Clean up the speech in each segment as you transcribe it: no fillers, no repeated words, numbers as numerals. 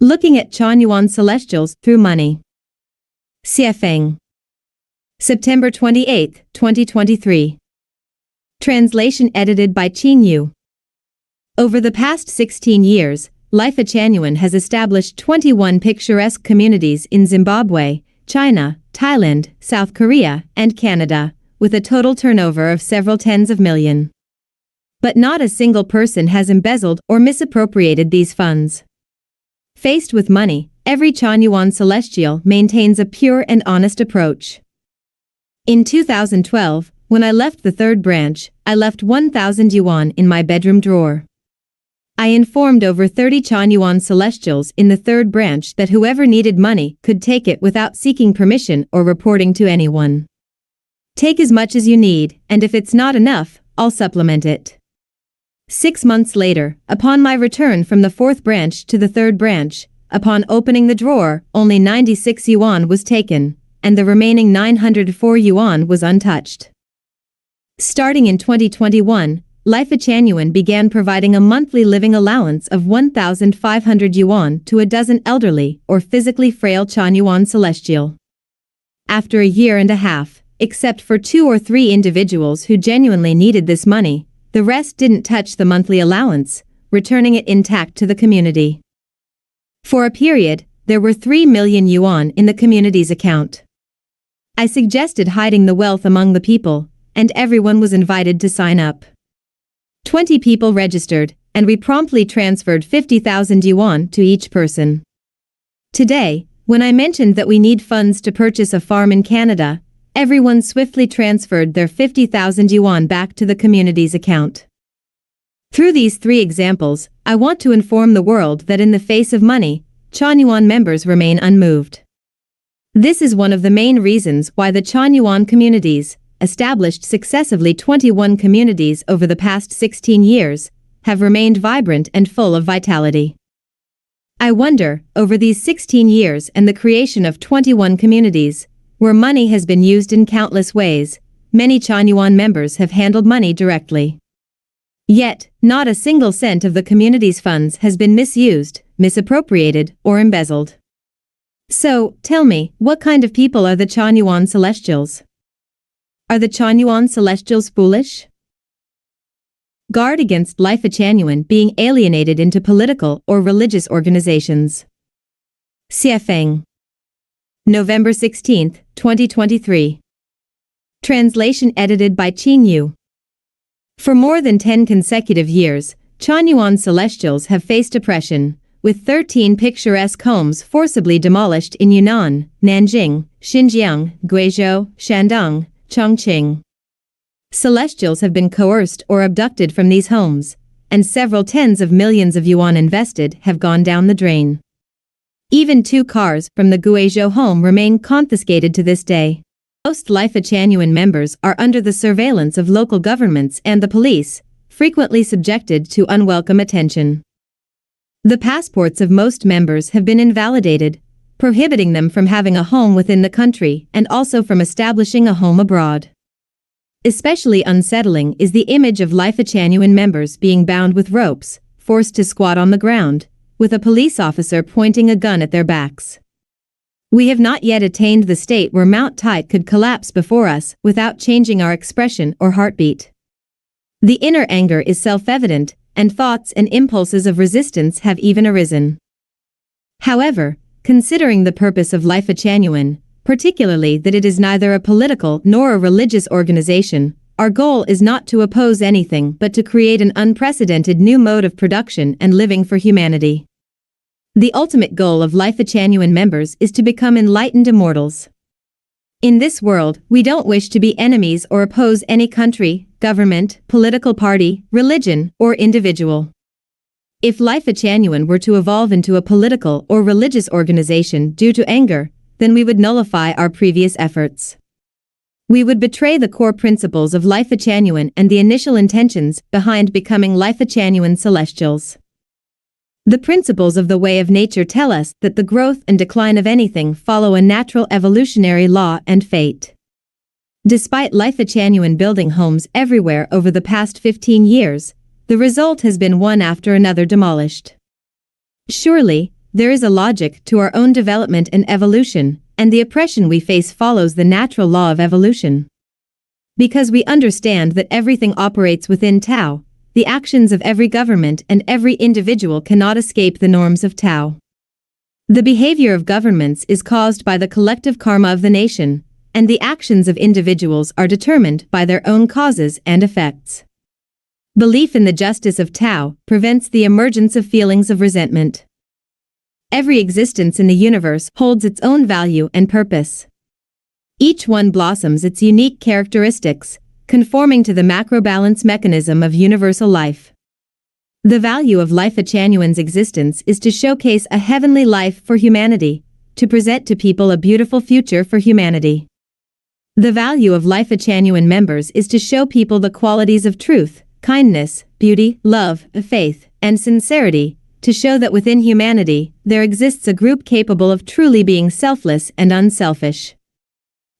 Looking at Chanyuan celestials through money. Xuefeng. September 28, 2023. Translation edited by Chanyuan. Over the past 16 years, Chanyuan has established 21 picturesque communities in Zimbabwe, China, Thailand, South Korea, and Canada, with a total turnover of several tens of millions. But not a single person has embezzled or misappropriated these funds. Faced with money, every Chanyuan celestial maintains a pure and honest approach. In 2012, when I left the third branch, I left 1,000 yuan in my bedroom drawer. I informed over 30 Chanyuan celestials in the third branch that whoever needed money could take it without seeking permission or reporting to anyone. Take as much as you need, and if it's not enough, I'll supplement it. 6 months later, upon my return from the fourth branch to the third branch, upon opening the drawer, only 96 yuan was taken, and the remaining 904 yuan was untouched. Starting in 2021, Chanyuan began providing a monthly living allowance of 1,500 yuan to a dozen elderly or physically frail Chanyuan celestial. After a year and a half, except for 2 or 3 individuals who genuinely needed this money, the rest didn't touch the monthly allowance, returning it intact to the community. For a period, there were 3 million yuan in the community's account. I suggested hiding the wealth among the people, and everyone was invited to sign up. 20 people registered, and we promptly transferred 50,000 yuan to each person. Today, when I mentioned that we need funds to purchase a farm in Canada, everyone swiftly transferred their 50,000 yuan back to the community's account. Through these 3 examples, I want to inform the world that in the face of money, Chanyuan members remain unmoved. This is one of the main reasons why the Chanyuan communities, established successively 21 communities over the past 16 years, have remained vibrant and full of vitality. I wonder, over these 16 years and the creation of 21 communities, where money has been used in countless ways, many Chanyuan members have handled money directly. Yet, not a single cent of the community's funds has been misused, misappropriated, or embezzled. So, tell me, what kind of people are the Chanyuan celestials? Are the Chanyuan celestials foolish? Guard against Chanyuan being alienated into political or religious organizations. Xuefeng. November 16, 2023. Translation edited by Chanyuan. For more than 10 consecutive years, Chanyuan celestials have faced oppression, with 13 picturesque homes forcibly demolished in Yunnan, Nanjing, Xinjiang, Guizhou, Shandong, Chongqing. Celestials have been coerced or abducted from these homes, and several tens of millions of yuan invested have gone down the drain. Even 2 cars from the Guizhou home remain confiscated to this day. Most Chanyuan members are under the surveillance of local governments and the police, frequently subjected to unwelcome attention. The passports of most members have been invalidated, prohibiting them from having a home within the country and also from establishing a home abroad. Especially unsettling is the image of Chanyuan members being bound with ropes, forced to squat on the ground, with a police officer pointing a gun at their backs. We have not yet attained the state where Mount Tight could collapse before us without changing our expression or heartbeat. The inner anger is self-evident, and thoughts and impulses of resistance have even arisen. However, considering the purpose of Chanyuan, particularly that it is neither a political nor a religious organization, our goal is not to oppose anything but to create an unprecedented new mode of production and living for humanity. The ultimate goal of Chanyuan members is to become enlightened immortals. In this world, we don't wish to be enemies or oppose any country, government, political party, religion, or individual. If Chanyuan were to evolve into a political or religious organization due to anger, then we would nullify our previous efforts. We would betray the core principles of Chanyuan and the initial intentions behind becoming Chanyuan celestials. The principles of the way of nature tell us that the growth and decline of anything follow a natural evolutionary law and fate. Despite Chanyuan building homes everywhere over the past 15 years, the result has been one after another demolished. Surely, there is a logic to our own development and evolution, and the oppression we face follows the natural law of evolution. Because we understand that everything operates within Tao, the actions of every government and every individual cannot escape the norms of Tao. The behavior of governments is caused by the collective karma of the nation, and the actions of individuals are determined by their own causes and effects. Belief in the justice of Tao prevents the emergence of feelings of resentment. Every existence in the universe holds its own value and purpose. Each one blossoms its unique characteristics, conforming to the macro-balance mechanism of universal life. The value of Lifechanyuan's existence is to showcase a heavenly life for humanity, to present to people a beautiful future for humanity. The value of Lifechanyuan members is to show people the qualities of truth, kindness, beauty, love, faith, and sincerity, to show that within humanity, there exists a group capable of truly being selfless and unselfish.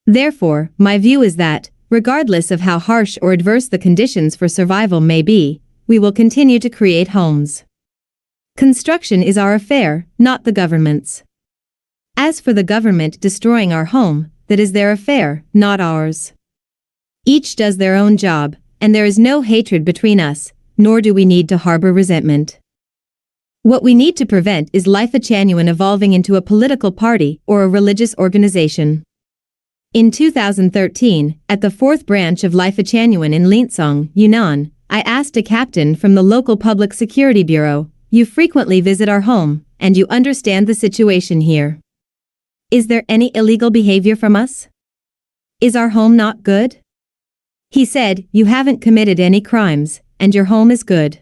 Therefore, my view is that, regardless of how harsh or adverse the conditions for survival may be, we will continue to create homes. Construction is our affair, not the government's. As for the government destroying our home, that is their affair, not ours. Each does their own job, and there is no hatred between us, nor do we need to harbor resentment. What we need to prevent is Lifechanyuan evolving into a political party or a religious organization. In 2013, at the 4th branch of Lifechanyuan in Lincong, Yunnan, I asked a captain from the local public security bureau, "You frequently visit our home, and you understand the situation here. Is there any illegal behavior from us? Is our home not good?" He said, "You haven't committed any crimes, and your home is good.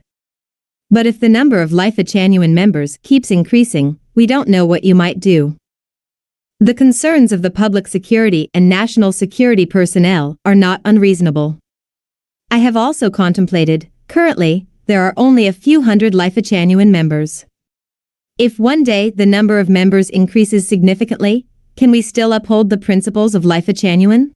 But if the number of Lifechanyuan members keeps increasing, we don't know what you might do." The concerns of the public security and national security personnel are not unreasonable. I have also contemplated, currently, there are only a few hundred Lifechanyuan members. If one day the number of members increases significantly, can we still uphold the principles of Lifechanyuan?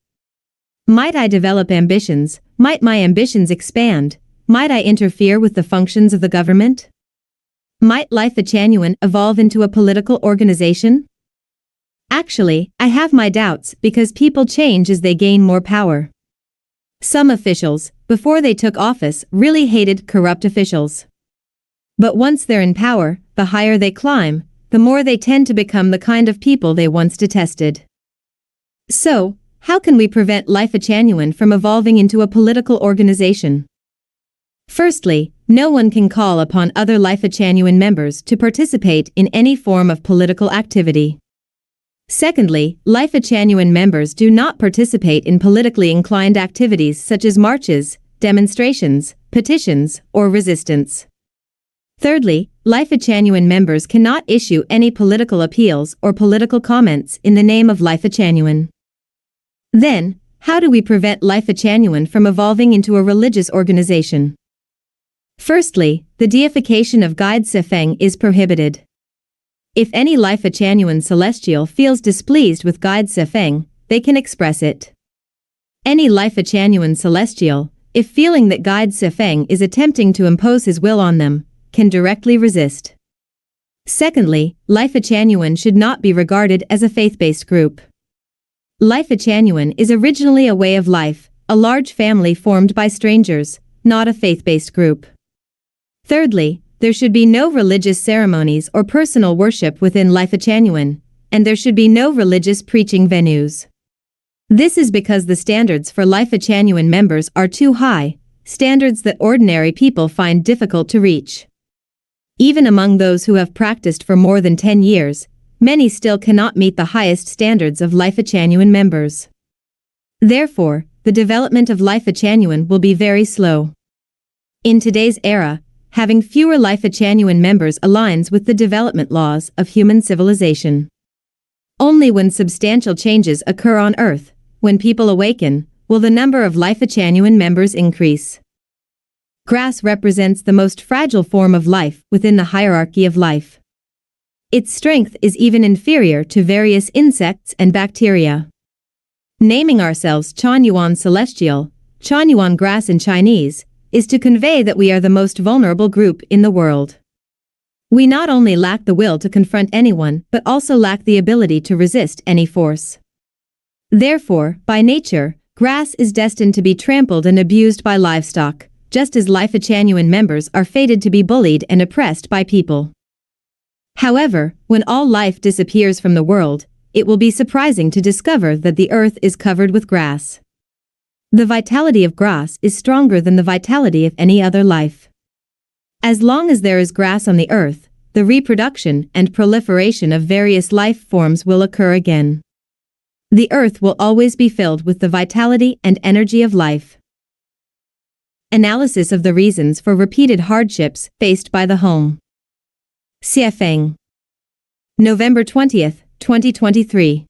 Might I develop ambitions? Might my ambitions expand? Might I interfere with the functions of the government? Might Lifechanyuan evolve into a political organization? Actually, I have my doubts because people change as they gain more power. Some officials, before they took office, really hated corrupt officials. But once they're in power, the higher they climb, the more they tend to become the kind of people they once detested. So, how can we prevent Lifechanyuan from evolving into a political organization? Firstly, no one can call upon other Lifechanyuan members to participate in any form of political activity. Secondly, Lifechanyuan members do not participate in politically inclined activities such as marches, demonstrations, petitions, or resistance. Thirdly, Lifechanyuan members cannot issue any political appeals or political comments in the name of Lifechanyuan. Then, how do we prevent Lifechanyuan from evolving into a religious organization? Firstly, the deification of Guide Xuefeng is prohibited. If any Lifechanyuan celestial feels displeased with Guide Xuefeng, they can express it. Any Lifechanyuan celestial, if feeling that Guide Xuefeng is attempting to impose his will on them, can directly resist. Secondly, Lifechanyuan should not be regarded as a faith-based group. Lifechanyuan is originally a way of life, a large family formed by strangers, not a faith-based group. Thirdly, there should be no religious ceremonies or personal worship within Lifechanyuan, and there should be no religious preaching venues. This is because the standards for Lifechanyuan members are too high, standards that ordinary people find difficult to reach. Even among those who have practiced for more than 10 years, many still cannot meet the highest standards of Lifechanyuan members. Therefore, the development of Lifechanyuan will be very slow. In today's era, having fewer Lifechanyuan members aligns with the development laws of human civilization. Only when substantial changes occur on Earth, when people awaken, will the number of Lifechanyuan members increase. Grass represents the most fragile form of life within the hierarchy of life. Its strength is even inferior to various insects and bacteria. Naming ourselves Chanyuan celestial, Chanyuan grass in Chinese, is to convey that we are the most vulnerable group in the world. We not only lack the will to confront anyone, but also lack the ability to resist any force. Therefore, by nature, grass is destined to be trampled and abused by livestock, just as lifechanyuan members are fated to be bullied and oppressed by people. However, when all life disappears from the world, it will be surprising to discover that the earth is covered with grass. The vitality of grass is stronger than the vitality of any other life. As long as there is grass on the earth, the reproduction and proliferation of various life forms will occur again. The earth will always be filled with the vitality and energy of life. Analysis of the reasons for repeated hardships faced by the home. Xuefeng. November 20th, 2023.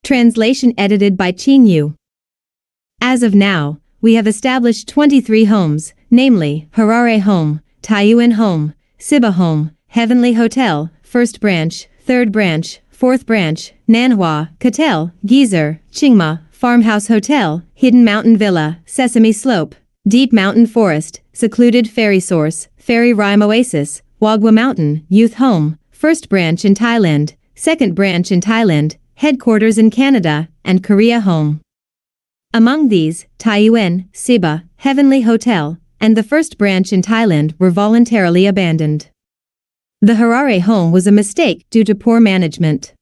Translation edited by Chanyuan. As of now, we have established 23 homes, namely, Harare Home, Chanyuan Home, Siba Home, Heavenly Hotel, First Branch, Third Branch, Fourth Branch, Nanhua, Katel, Geyser, Qingma, Farmhouse Hotel, Hidden Mountain Villa, Sesame Slope, Deep Mountain Forest, Secluded Fairy Source, Fairy Rime Oasis, Wagwa Mountain, Youth Home, First Branch in Thailand, Second Branch in Thailand, Headquarters in Canada, and Korea Home. Among these, Chanyuan, Siba, Heavenly Hotel, and the First Branch in Thailand were voluntarily abandoned. The Harare Home was a mistake due to poor management.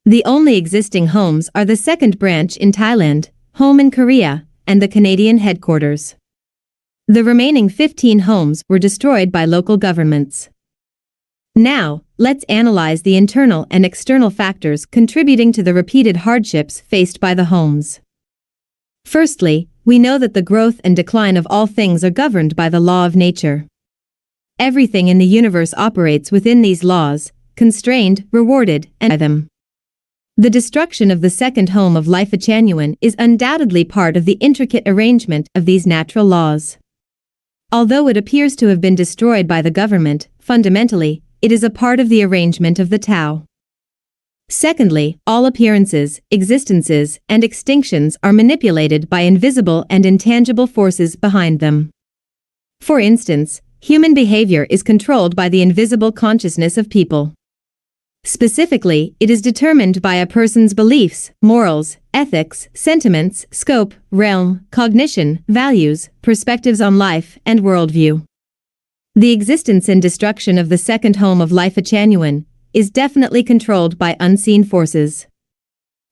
The only existing homes are the Second Branch in Thailand, Home in Korea, and the Canadian headquarters. The remaining 15 homes were destroyed by local governments. Now, let's analyze the internal and external factors contributing to the repeated hardships faced by the homes. Firstly, we know that the growth and decline of all things are governed by the law of nature. Everything in the universe operates within these laws, constrained, rewarded, and by them. The destruction of the second home of lifechanyuan is undoubtedly part of the intricate arrangement of these natural laws. Although it appears to have been destroyed by the government, fundamentally, it is a part of the arrangement of the Tao. Secondly, all appearances, existences, and extinctions are manipulated by invisible and intangible forces behind them. For instance, human behavior is controlled by the invisible consciousness of people. Specifically, it is determined by a person's beliefs, morals, ethics, sentiments, scope, realm, cognition, values, perspectives on life, and worldview. The existence and destruction of the second home of lifechanyuan is definitely controlled by unseen forces.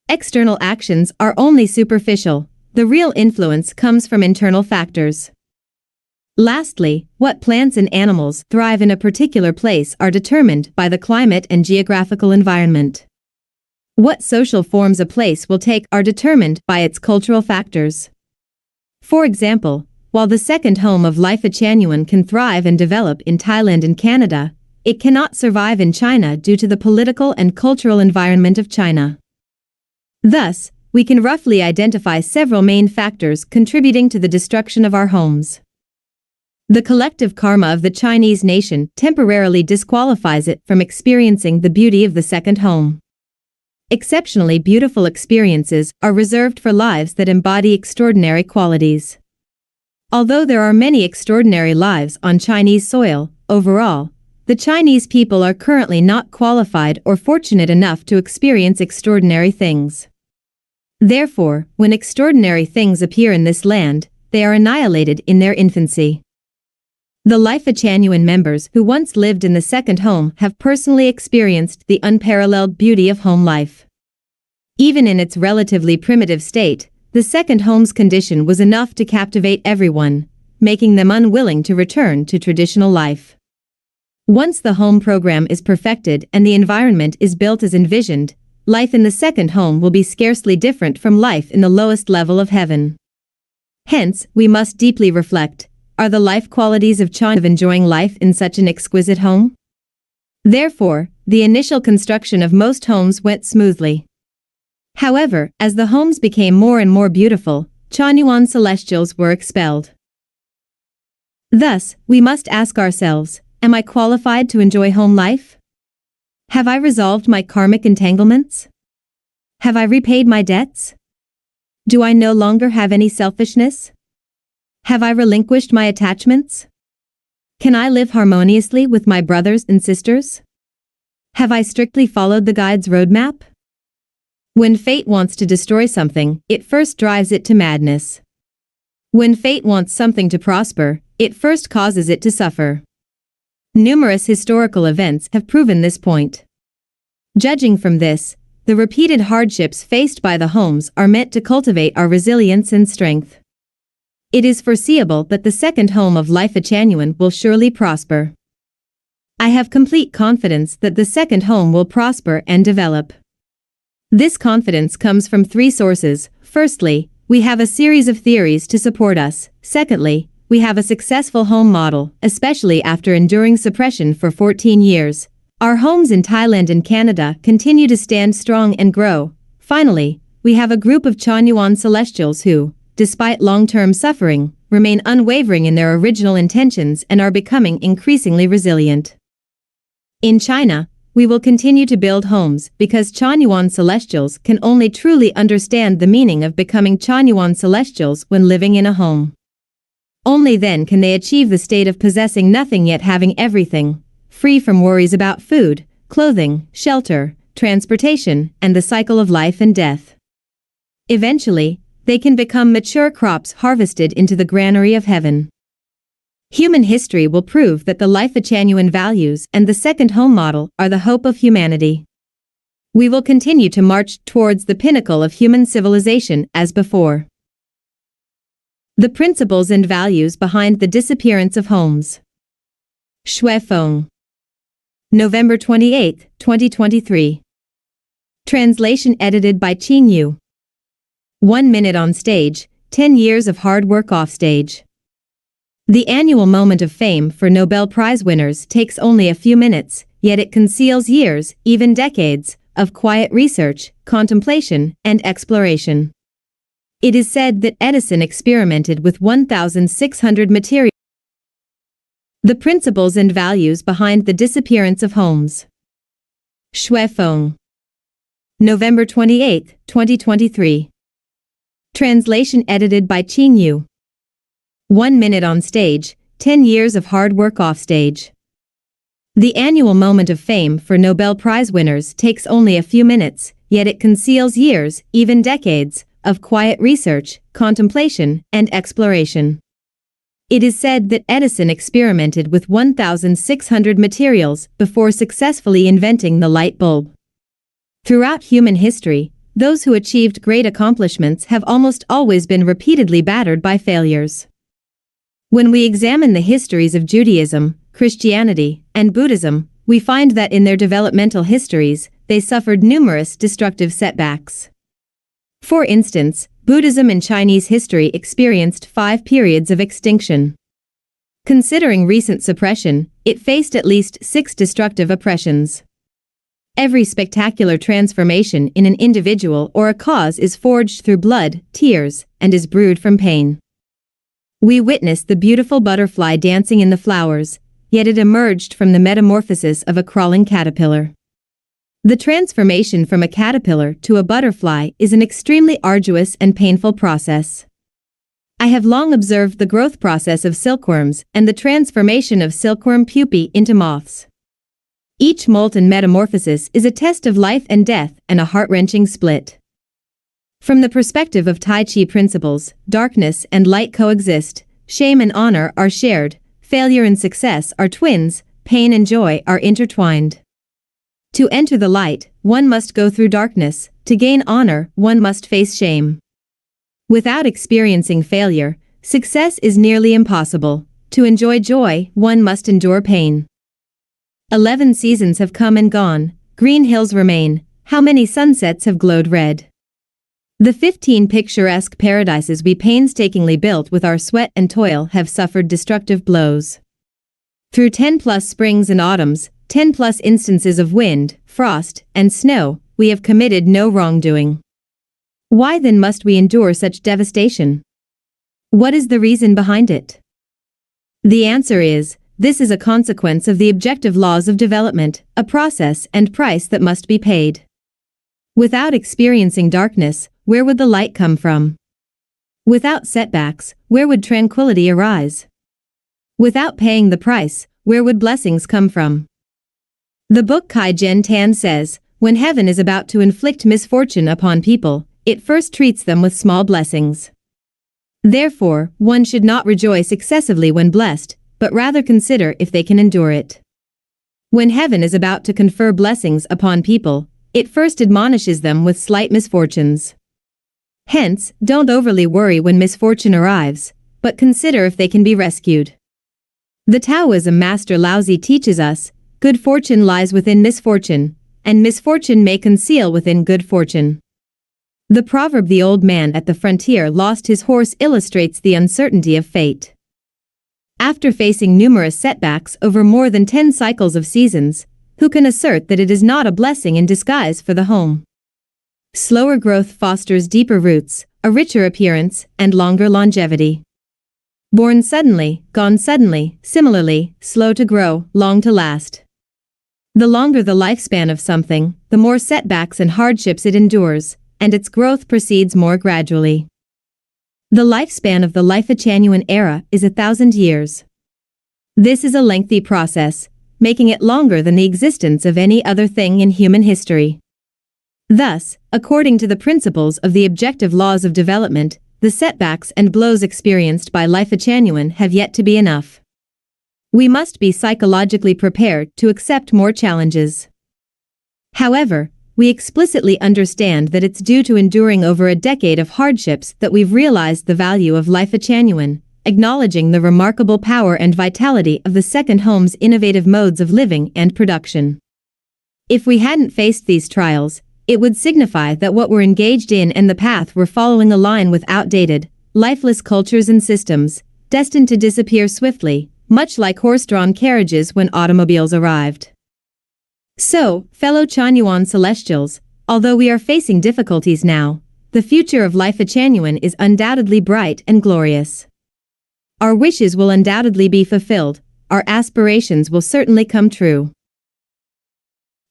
External actions are only superficial, the real influence comes from internal factors. Lastly, what plants and animals thrive in a particular place are determined by the climate and geographical environment. What social forms a place will take are determined by its cultural factors. For example, while the second home of lifechanyuan can thrive and develop in Thailand and Canada, it cannot survive in China due to the political and cultural environment of China. Thus, we can roughly identify several main factors contributing to the destruction of our homes. The collective karma of the Chinese nation temporarily disqualifies it from experiencing the beauty of the second home. Exceptionally beautiful experiences are reserved for lives that embody extraordinary qualities. Although there are many extraordinary lives on Chinese soil, overall, the Chinese people are currently not qualified or fortunate enough to experience extraordinary things. Therefore, when extraordinary things appear in this land, they are annihilated in their infancy. The lifechanyuan members who once lived in the second home have personally experienced the unparalleled beauty of home life. Even in its relatively primitive state, the second home's condition was enough to captivate everyone, making them unwilling to return to traditional life. Once the home program is perfected and the environment is built as envisioned, life in the second home will be scarcely different from life in the lowest level of heaven. Hence, we must deeply reflect, are the life qualities of Chanyuan of enjoying life in such an exquisite home? Therefore, the initial construction of most homes went smoothly. However, as the homes became more and more beautiful, Chanyuan celestials were expelled. Thus, we must ask ourselves, am I qualified to enjoy home life? Have I resolved my karmic entanglements? Have I repaid my debts? Do I no longer have any selfishness? Have I relinquished my attachments? Can I live harmoniously with my brothers and sisters? Have I strictly followed the guide's roadmap? When fate wants to destroy something, it first drives it to madness. When fate wants something to prosper, it first causes it to suffer. Numerous historical events have proven this point. Judging from this, the repeated hardships faced by the homes are meant to cultivate our resilience and strength. It is foreseeable that the second home of Chanyuan will surely prosper. I have complete confidence that the second home will prosper and develop. This confidence comes from three sources. Firstly, we have a series of theories to support us. Secondly, we have a successful home model, especially after enduring suppression for 14 years. Our homes in Thailand and Canada continue to stand strong and grow. Finally, we have a group of Chanyuan celestials who, despite long-term suffering, remain unwavering in their original intentions and are becoming increasingly resilient. In China, we will continue to build homes because Chanyuan celestials can only truly understand the meaning of becoming Chanyuan celestials when living in a home. Only then can they achieve the state of possessing nothing yet having everything, free from worries about food, clothing, shelter, transportation, and the cycle of life and death. Eventually, they can become mature crops harvested into the granary of heaven. Human history will prove that the lifechanyuan values and the second home model are the hope of humanity. We will continue to march towards the pinnacle of human civilization as before. The principles and values behind the disappearance of homes. Xuefeng. November 28, 2023. Translation edited by Chanyuan. 1 minute on stage, 10 years of hard work off stage. The annual moment of fame for Nobel Prize winners takes only a few minutes, yet it conceals years, even decades, of quiet research, contemplation, and exploration. It is said that Edison experimented with 1,600 materials. The principles and values behind the disappearance of homes. Xuefeng. November 28, 2023. Translation edited by Chanyuan. 1 minute on stage, 10 years of hard work off stage. The annual moment of fame for Nobel Prize winners takes only a few minutes, yet it conceals years, even decades, of quiet research, contemplation, and exploration. It is said that Edison experimented with 1,600 materials before successfully inventing the light bulb. Throughout human history, those who achieved great accomplishments have almost always been repeatedly battered by failures. When we examine the histories of Judaism, Christianity, and Buddhism, we find that in their developmental histories, they suffered numerous destructive setbacks. For instance, Buddhism in Chinese history experienced 5 periods of extinction. Considering recent suppression, it faced at least 6 destructive oppressions. Every spectacular transformation in an individual or a cause is forged through blood, tears, and is brewed from pain. We witnessed the beautiful butterfly dancing in the flowers, yet it emerged from the metamorphosis of a crawling caterpillar. The transformation from a caterpillar to a butterfly is an extremely arduous and painful process. I have long observed the growth process of silkworms and the transformation of silkworm pupae into moths. Each molten metamorphosis is a test of life and death and a heart-wrenching split. From the perspective of Tai Chi principles, darkness and light coexist, shame and honor are shared, failure and success are twins, pain and joy are intertwined. To enter the light, one must go through darkness. To gain honor, one must face shame. Without experiencing failure, success is nearly impossible. To enjoy joy, one must endure pain. 11 seasons have come and gone, green hills remain, how many sunsets have glowed red. The 15 picturesque paradises we painstakingly built with our sweat and toil have suffered destructive blows. Through 10+ springs and autumns, 10+ instances of wind, frost, and snow, we have committed no wrongdoing. Why then must we endure such devastation? What is the reason behind it? The answer is, this is a consequence of the objective laws of development, a process and price that must be paid. Without experiencing darkness, where would the light come from? Without setbacks, where would tranquility arise? Without paying the price, where would blessings come from? The book Kai Gen Tan says, when heaven is about to inflict misfortune upon people, it first treats them with small blessings. Therefore, one should not rejoice excessively when blessed, but rather consider if they can endure it. When heaven is about to confer blessings upon people, it first admonishes them with slight misfortunes. Hence, don't overly worry when misfortune arrives, but consider if they can be rescued. The Taoism master Laozi teaches us, good fortune lies within misfortune, and misfortune may conceal within good fortune. The proverb "the old man at the frontier lost his horse" illustrates the uncertainty of fate. After facing numerous setbacks over more than 10 cycles of seasons, who can assert that it is not a blessing in disguise for the home? Slower growth fosters deeper roots, a richer appearance, and longer longevity. Born suddenly, gone suddenly, similarly, slow to grow, long to last. The longer the lifespan of something, the more setbacks and hardships it endures, and its growth proceeds more gradually. The lifespan of the lifechanyuan era is 1,000 years. This is a lengthy process, making it longer than the existence of any other thing in human history. Thus, according to the principles of the objective laws of development, the setbacks and blows experienced by lifechanyuan have yet to be enough. We must be psychologically prepared to accept more challenges. However, we explicitly understand that it's due to enduring over a decade of hardships that we've realized the value of lifechanyuan, acknowledging the remarkable power and vitality of the second home's innovative modes of living and production. If we hadn't faced these trials, it would signify that what we're engaged in and the path we're following align with outdated, lifeless cultures and systems, destined to disappear swiftly, much like horse-drawn carriages when automobiles arrived. So, fellow Chanyuan celestials, although we are facing difficulties now, the future of lifechanyuan is undoubtedly bright and glorious. Our wishes will undoubtedly be fulfilled, our aspirations will certainly come true.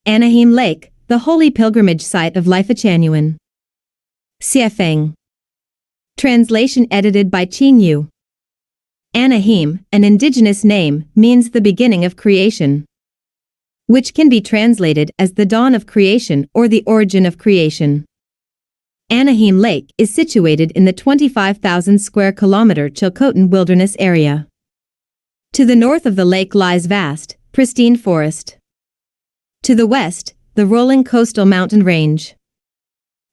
Anaheim Lake, the holy pilgrimage site of lifechanyuan. Xuefeng. Translation edited by Chanyuan. Anaheim, an indigenous name, means the beginning of creation, which can be translated as the dawn of creation or the origin of creation. Anaheim Lake is situated in the 25,000 square kilometer Chilcotin Wilderness area. To the north of the lake lies vast, pristine forest. To the west, the rolling coastal mountain range.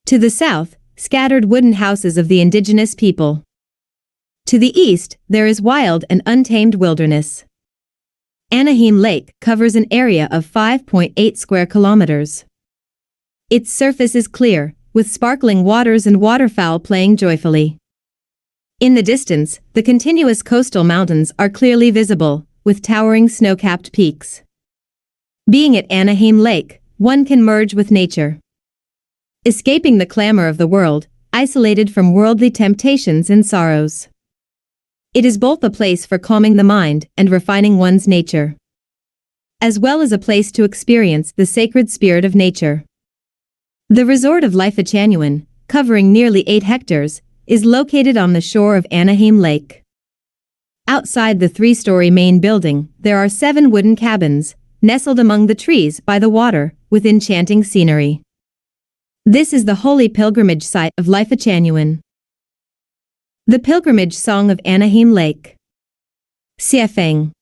To the south, scattered wooden houses of the indigenous people. To the east, there is wild and untamed wilderness. Anaheim Lake covers an area of 5.8 square kilometers. Its surface is clear, with sparkling waters and waterfowl playing joyfully. In the distance, the continuous coastal mountains are clearly visible, with towering snow-capped peaks. Being at Anaheim Lake, one can merge with nature, escaping the clamor of the world, isolated from worldly temptations and sorrows. It is both a place for calming the mind and refining one's nature, as well as a place to experience the sacred spirit of nature. The resort of lifechanyuan, covering nearly 8 hectares, is located on the shore of Anaheim Lake. Outside the 3-story main building, there are 7 wooden cabins, nestled among the trees by the water, with enchanting scenery. This is the holy pilgrimage site of lifechanyuan. The Pilgrimage Song of Anaheim Lake. Xuefeng.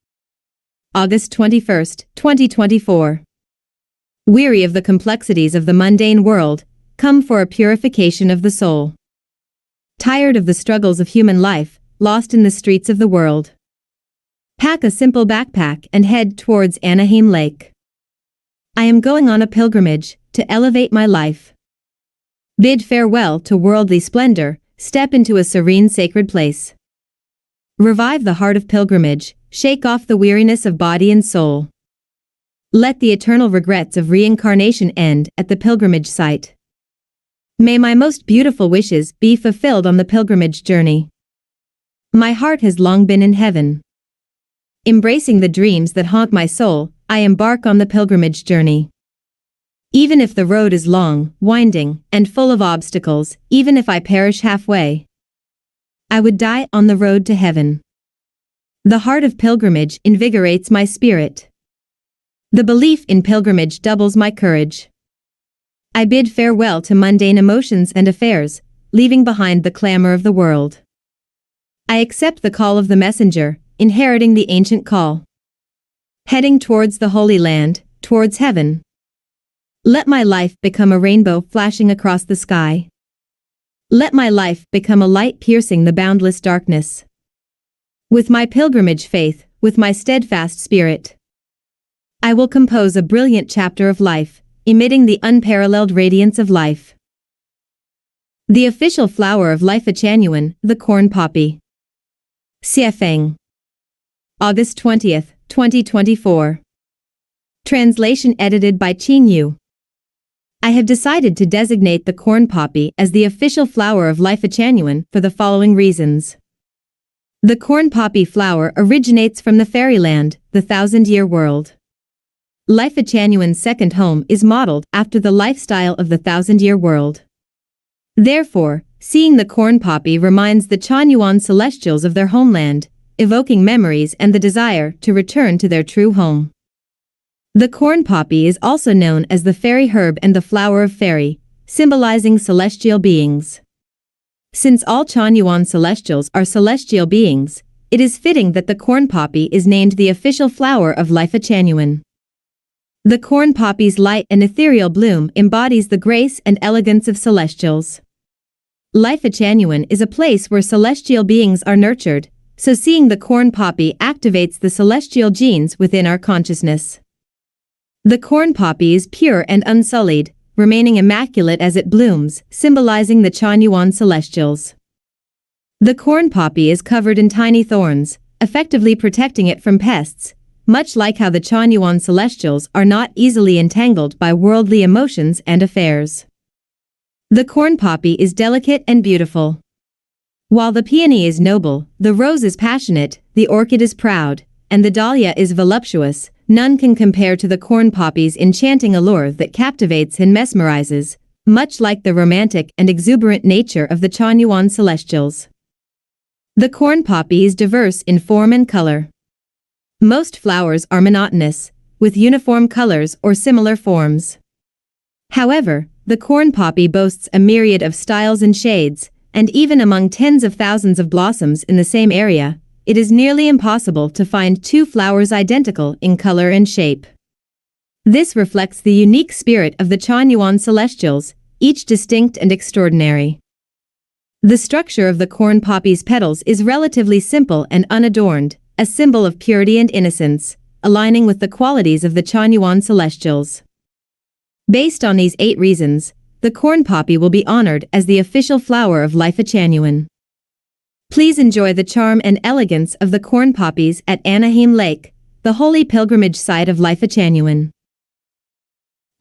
August 21, 2024. Weary of the complexities of the mundane world, come for a purification of the soul. Tired of the struggles of human life, lost in the streets of the world. Pack a simple backpack and head towards Anaheim Lake. I am going on a pilgrimage to elevate my life. Bid farewell to worldly splendor, step into a serene sacred place. Revive the heart of pilgrimage, shake off the weariness of body and soul. Let the eternal regrets of reincarnation end at the pilgrimage site. May my most beautiful wishes be fulfilled on the pilgrimage journey. My heart has long been in heaven. Embracing the dreams that haunt my soul, I embark on the pilgrimage journey. Even if the road is long, winding, and full of obstacles, even if I perish halfway, I would die on the road to heaven. The heart of pilgrimage invigorates my spirit. The belief in pilgrimage doubles my courage. I bid farewell to mundane emotions and affairs, leaving behind the clamor of the world. I accept the call of the messenger, inheriting the ancient call. Heading towards the Holy Land, towards heaven. Let my life become a rainbow flashing across the sky. Let my life become a light piercing the boundless darkness. With my pilgrimage faith, with my steadfast spirit, I will compose a brilliant chapter of life, emitting the unparalleled radiance of life. The official flower of Chanyuan, the corn poppy. Xuefeng. August 20th, 2024. Translation edited by Chanyuan. I have decided to designate the corn poppy as the official flower of Chanyuan for the following reasons. The corn poppy flower originates from the fairyland, the thousand-year world. Lifechanyuan-xuefeng-secondhome is modeled after the lifestyle of the thousand-year world. Therefore, seeing the corn poppy reminds the Chanyuan celestials of their homeland, evoking memories and the desire to return to their true home. The corn poppy is also known as the fairy herb and the flower of fairy, symbolizing celestial beings. Since all Chanyuan celestials are celestial beings, it is fitting that the corn poppy is named the official flower of Chanyuan. The corn poppy's light and ethereal bloom embodies the grace and elegance of celestials. Chanyuan is a place where celestial beings are nurtured, so seeing the corn poppy activates the celestial genes within our consciousness. The corn poppy is pure and unsullied, remaining immaculate as it blooms, symbolizing the Chanyuan celestials. The corn poppy is covered in tiny thorns, effectively protecting it from pests, much like how the Chanyuan celestials are not easily entangled by worldly emotions and affairs. The corn poppy is delicate and beautiful. While the peony is noble, the rose is passionate, the orchid is proud, and the dahlia is voluptuous, none can compare to the corn poppy's enchanting allure that captivates and mesmerizes, much like the romantic and exuberant nature of the Chanyuan celestials. The corn poppy is diverse in form and color. Most flowers are monotonous, with uniform colors or similar forms. However, the corn poppy boasts a myriad of styles and shades, and even among tens of thousands of blossoms in the same area, it is nearly impossible to find two flowers identical in color and shape. This reflects the unique spirit of the Chanyuan celestials, each distinct and extraordinary. The structure of the corn poppy's petals is relatively simple and unadorned, a symbol of purity and innocence, aligning with the qualities of the Chanyuan celestials. Based on these 8 reasons, the corn poppy will be honored as the official flower of Chanyuan. Please enjoy the charm and elegance of the corn poppies at Anaheim Lake, the holy pilgrimage site of Chanyuan.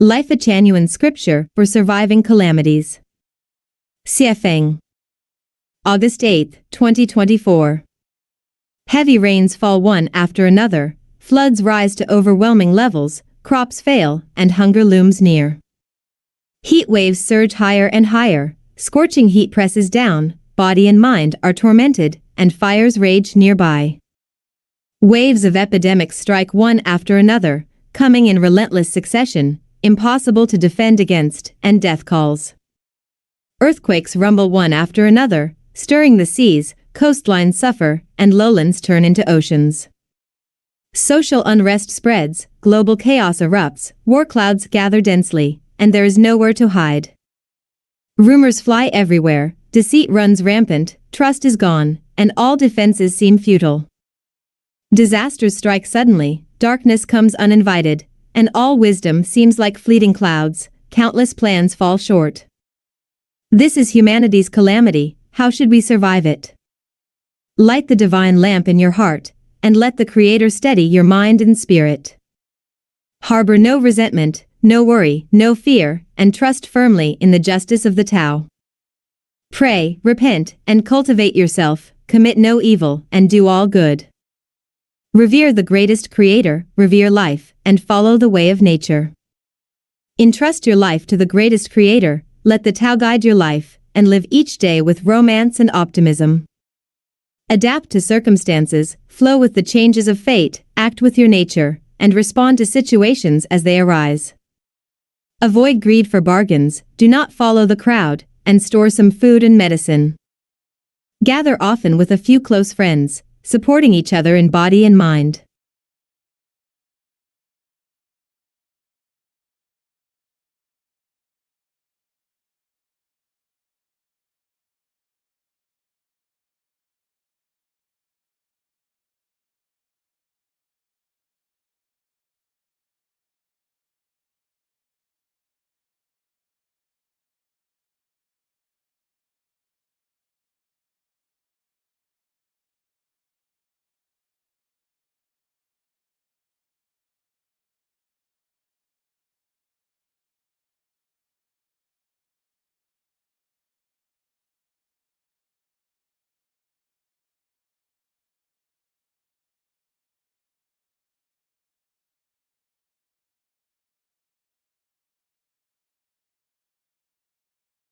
Chanyuan Scripture for Surviving Calamities. Xuefeng. August 8, 2024. Heavy rains fall one after another, floods rise to overwhelming levels, crops fail, and hunger looms near. Heat waves surge higher and higher, scorching heat presses down, body and mind are tormented, and fires rage nearby. Waves of epidemics strike one after another, coming in relentless succession, impossible to defend against, and death calls. Earthquakes rumble one after another, stirring the seas, coastlines suffer, and lowlands turn into oceans. Social unrest spreads, global chaos erupts, war clouds gather densely, and there is nowhere to hide. Rumors fly everywhere, deceit runs rampant, trust is gone, and all defenses seem futile. Disasters strike suddenly, darkness comes uninvited, and all wisdom seems like fleeting clouds, countless plans fall short. This is humanity's calamity, how should we survive it? Light the divine lamp in your heart, and let the Creator steady your mind and spirit. Harbor no resentment, no worry, no fear, and trust firmly in the justice of the Tao. Pray, repent, and cultivate yourself, commit no evil, and do all good. Revere the greatest Creator, revere life, and follow the way of nature. Entrust your life to the greatest Creator, let the Tao guide your life, and live each day with romance and optimism. Adapt to circumstances, flow with the changes of fate, act with your nature, and respond to situations as they arise. Avoid greed for bargains, do not follow the crowd, and store some food and medicine. Gather often with a few close friends, supporting each other in body and mind.